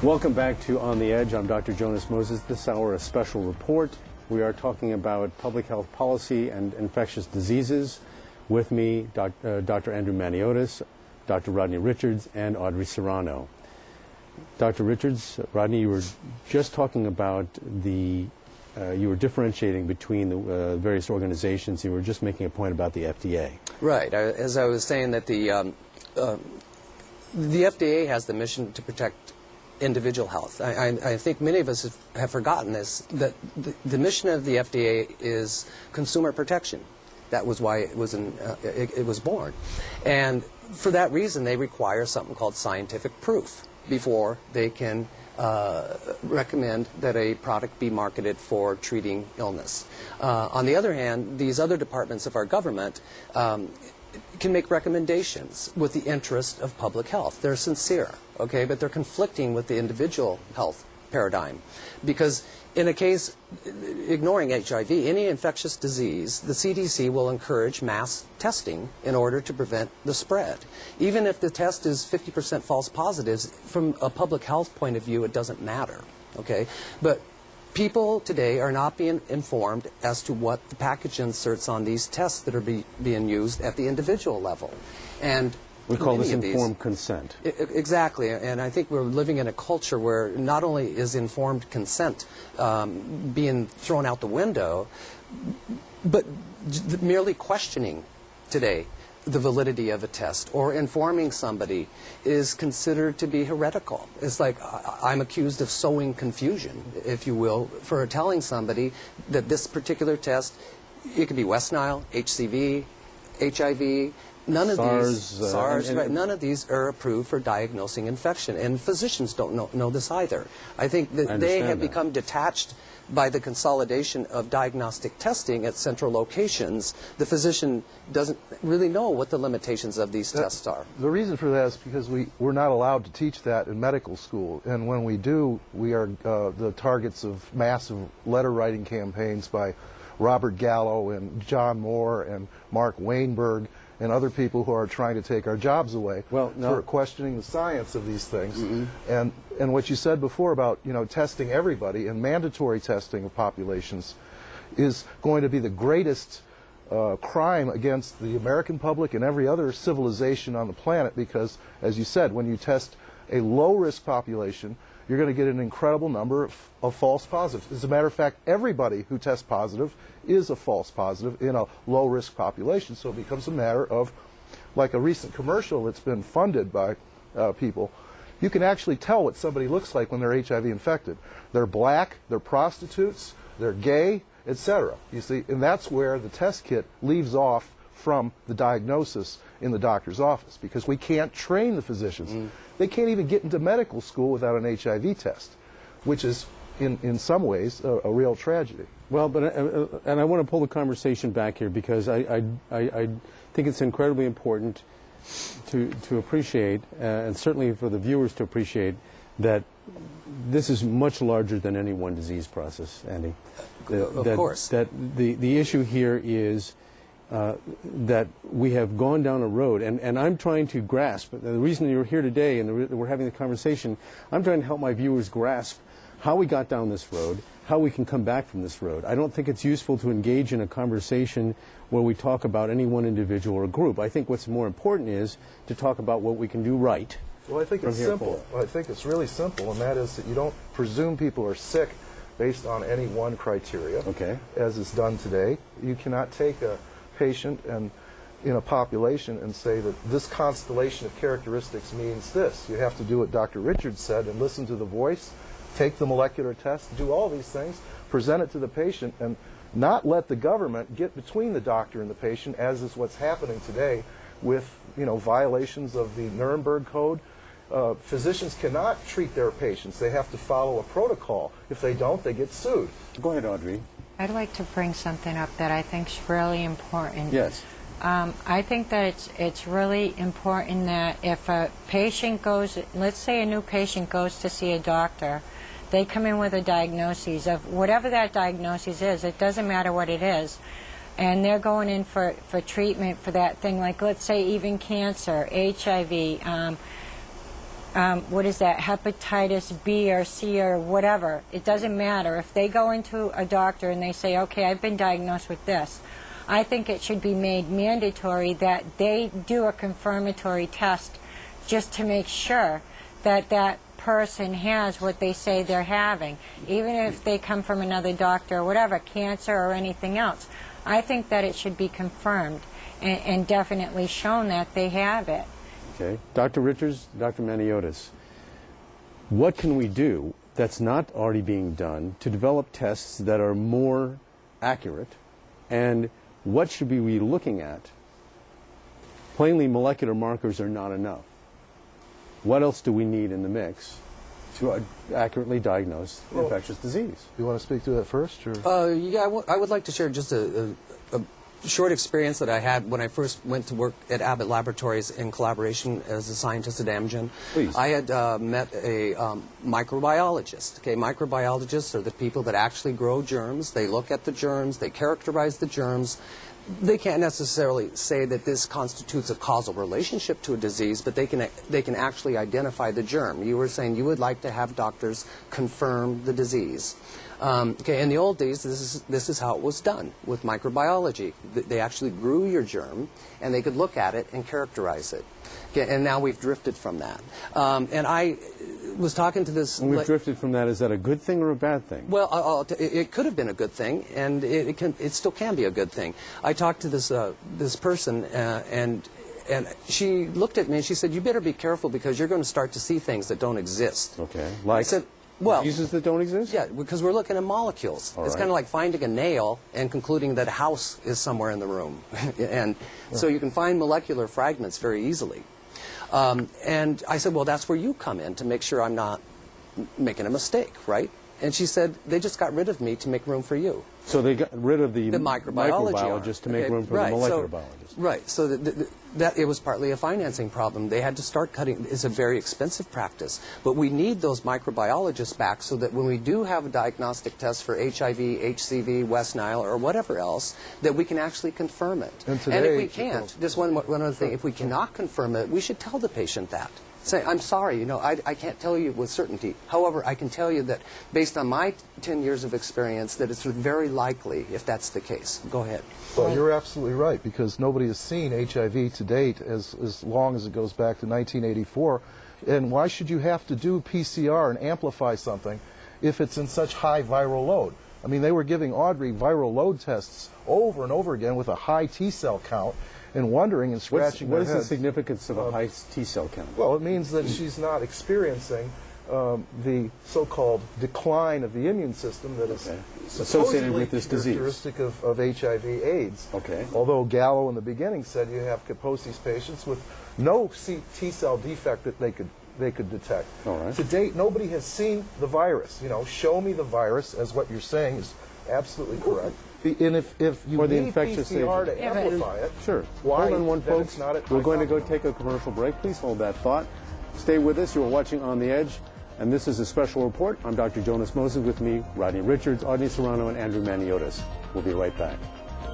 Welcome back to On the Edge. I'm Dr. Jonas Moses. This hour, a special report. We are talking about public health policy and infectious diseases. With me, Dr. Andrew Maniotis, Dr. Rodney Richards, and Audrey Serrano. Dr. Richards, Rodney, you were just talking about you were differentiating between the various organizations. You were just making a point about the FDA. Right. As I was saying, that the FDA has the mission to protect individual health. I think many of us have forgotten this, that the mission of the FDA is consumer protection. That was why it was born. And for that reason, they require something called scientific proof before they can recommend that a product be marketed for treating illness. On the other hand, these other departments of our government can make recommendations with the interest of public health. They're sincere, okay, but they're conflicting with the individual health paradigm. Because in a case, ignoring HIV, any infectious disease, the CDC will encourage mass testing in order to prevent the spread. Even if the test is 50% false positives, from a public health point of view, it doesn't matter, okay? But people today are not being informed as to what the package inserts on these tests that are being used at the individual level. And we call this informed consent. Exactly, and I think we're living in a culture where not only is informed consent being thrown out the window, but merely questioning today the validity of a test or informing somebody is considered to be heretical. It's like I'm accused of sowing confusion, if you will, for telling somebody that this particular test, it could be West Nile, HCV, HIV, none of SARS, right, none of these are approved for diagnosing infection, and physicians don't know this either. I think that they have become detached by the consolidation of diagnostic testing at central locations. The physician doesn't really know what the limitations of these tests are. The reason for that is because we're not allowed to teach that in medical school, and when we do, we are the targets of massive letter-writing campaigns by Robert Gallo and John Moore and Mark Wainberg and other people who are trying to take our jobs away for questioning the science of these things. Mm-hmm. And what you said before about, you know, testing everybody and mandatory testing of populations is going to be the greatest crime against the American public and every other civilization on the planet, because, as you said, when you test a low-risk population, you're going to get an incredible number of false positives. As a matter of fact, everybody who tests positive is a false positive in a low-risk population, so it becomes a matter of, like a recent commercial that's been funded by people, you can actually tell what somebody looks like when they're HIV infected. They're black, they're prostitutes, they're gay, etc. You see, and that's where the test kit leaves off from the diagnosis in the doctor's office, because we can't train the physicians. They can't even get into medical school without an HIV test, which is, in some ways, a real tragedy. Well, but and I want to pull the conversation back here, because I think it's incredibly important to appreciate, and certainly for the viewers to appreciate, that this is much larger than any one disease process, Andy. Of course. That the issue here is that we have gone down a road, and I'm trying to grasp, the reason you're here today and we're having the conversation, I'm trying to help my viewers grasp how we got down this road, how we can come back from this road. I don't think it's useful to engage in a conversation where we talk about any one individual or group. I think what's more important is to talk about what we can do right. Well, I think it's simple. I think it's really simple, and that is that you don't presume people are sick based on any one criteria, as is done today. You cannot take a patient and in a population and say that this constellation of characteristics means this. You have to do what Dr. Richards said and listen to the voice, take the molecular test, do all these things, present it to the patient, and not let the government get between the doctor and the patient, as is what's happening today with, you know, violations of the Nuremberg Code. Physicians cannot treat their patients. They have to follow a protocol. If they don't, they get sued. Go ahead, Audrey. I'd like to bring something up that I think is really important. Yes. I think that it's really important that if a patient goes, let's say a new patient goes to see a doctor, they come in with a diagnosis of whatever that diagnosis is. It doesn't matter what it is. And they're going in for treatment for that thing, like let's say even cancer, HIV, what is that, hepatitis B or C or whatever. It doesn't matter. If they go into a doctor and they say, okay, I've been diagnosed with this, I think it should be made mandatory that they do a confirmatory test just to make sure that that person has what they say they're having, even if they come from another doctor or whatever, cancer or anything else. I think that it should be confirmed and definitely shown that they have it. Okay. Dr. Richards, Dr. Maniotis, what can we do that's not already being done to develop tests that are more accurate, and what should we be looking at? Plainly, molecular markers are not enough. What else do we need in the mix to accurately diagnose infectious disease? You want to speak to that first? Or? Yeah, I would like to share just a short experience that I had when I first went to work at Abbott Laboratories in collaboration as a scientist at Amgen. Please. I had met a microbiologist. Okay, microbiologists are the people that actually grow germs. They look at the germs, they characterize the germs. They can't necessarily say that this constitutes a causal relationship to a disease, but they can actually identify the germ. You were saying you would like to have doctors confirm the disease. Okay, in the old days, this is how it was done with microbiology. They actually grew your germ, and they could look at it and characterize it. Okay, and now we've drifted from that. And I was talking to this... When we've drifted from that, is that a good thing or a bad thing? Well, it could have been a good thing, and it still can be a good thing. I talked to this person, and she looked at me and she said, "You better be careful because you're going to start to see things that don't exist." Okay, like I said, well, diseases that don't exist? Yeah, because we're looking at molecules. All it's right. kind of like finding a nail and concluding that a house is somewhere in the room, and so you can find molecular fragments very easily. And I said, well, that's where you come in to make sure I'm not making a mistake, right? And she said, they just got rid of me to make room for you. So they got rid of the microbiologist to make room for the molecular biologist. Right. So that it was partly a financing problem. They had to start cutting. It's a very expensive practice. But we need those microbiologists back so that when we do have a diagnostic test for HIV, HCV, West Nile, or whatever else, that we can actually confirm it. And today, if we can't, just one other thing, if we cannot confirm it, we should tell the patient that. Say, I'm sorry, I can't tell you with certainty. However, I can tell you that based on my 10 years of experience, that it's very likely if that's the case. Go ahead. Well, you're absolutely right, because nobody has seen HIV to date as long as it goes back to 1984. And why should you have to do PCR and amplify something if it's in such high viral load? I mean, they were giving Audrey viral load tests over and over again with a high T-cell count, and wondering and scratching What their is the heads. significance of a high T-cell count? Well, it means that she's not experiencing the so-called decline of the immune system that is associated with this disease. Characteristic of HIV/AIDS. Okay. Although Gallo in the beginning said you have Kaposi's patients with no T-cell defect that they could detect. All right. To date, nobody has seen the virus. Show me the virus, as what you're saying is absolutely correct. And if you or the need infectious PCR agent. to amplify it, Sure. why Hold on one, then folks. it's not at We're high going to go confidence? take a commercial break. Please hold that thought. Stay with us. You're watching On the Edge, and this is a special report. I'm Dr. Jonas Moses. With me, Rodney Richards, OtE Serrano, and Andrew Maniotis. We'll be right back.